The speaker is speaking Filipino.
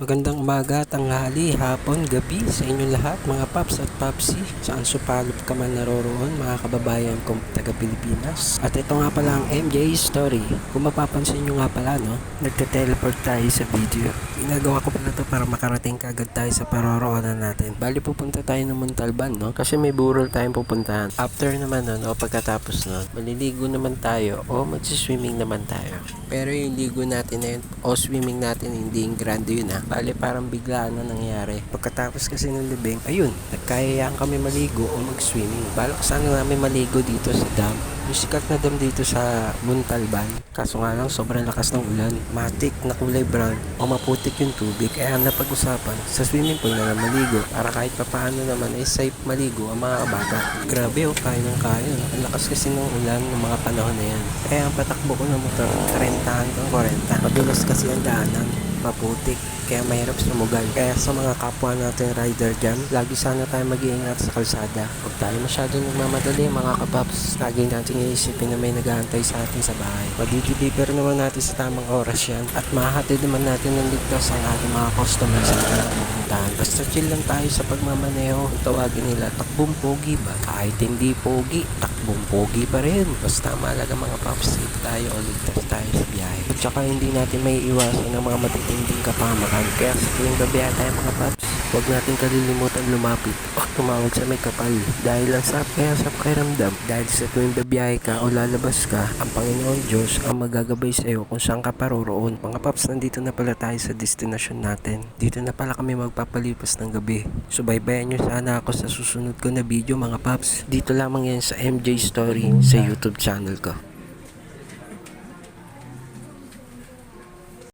Magandang umaga, tanghali, hapon, gabi sa inyong lahat mga paps at papsi. Saan supalop ka man naroroon mga kababayan kong taga Pilipinas. At ito nga pala ang MJ Story. Kung mapapansin nyo nga pala no, nagte-teleport tayo sa video. Ginagawa ko pala to para makarating kaagad tayo sa paroroonan natin. Bali pupunta tayo ng Montalban no, kasi may burol tayong pupuntahan. After naman nun o pagkatapos nun, maliligo naman tayo o magsiswimming naman tayo. Pero yung ligo natin na yun o swimming natin hindi yung grande yun Bale parang biglaan na nangyari. Pagkatapos kasi ng libing, ayun, nagkayayaan kami maligo o mag-swimming. Balak sana namin maligo dito sa dam. Yung sikat na dam dito sa Montalban. Kaso nga lang sobrang lakas ng ulan. Matik na kulay brown o maputik yung tubig. Kaya napag-usapan sa swimming pool na maligo para kahit papaano naman ay safe maligo ang mga kabata. Grabe kaya ng kaya. Ang lakas kasi ng ulan ng mga panahon na yan. Kaya ang patakbo ko ng motor, 30 hanggang 40. Madulas kasi ang daanan. Maputik, kaya mahirap sumugal. Kaya sa mga kapwa natin rider dyan, lagi sana tayo mag-iingat sa kalsada. Huwag tayo masyado nagmamadali mga kapaps. Lagi natin iisipin na may naghahantay sa atin sa bahay. Madideliver naman natin sa tamang oras yan at mahahatid naman natin ng ligtas ang ating mga customers sa ating pupuntahan. Basta chill lang tayo sa pagmamaneho. Tawagin nila takbong pogi ba? Kahit hindi pogi, takbong pogi pa rin. Basta mahalaga mga paps, safe tayo o ligtas tayo sa biyahe. At saka hindi natin may iwasan ng mga matitinding kapamakan. Kaya sa tuwing gabi tayo mga paps, huwag natin kalilimutan lumapit o tumawag sa may kapal. Dahil lang kaya sa pakiramdam, dahil sa tuwing babiyahe ka o lalabas ka, ang Panginoon Diyos ang magagabay sa iyo kung saan ka paroroon. Mga paps, nandito na pala tayo sa destinasyon natin. Dito na pala kami magpapalipas ng gabi. Subaybayan nyo sana ako sa susunod ko na video mga paps. Dito lamang yan sa MJ Story sa YouTube channel ko.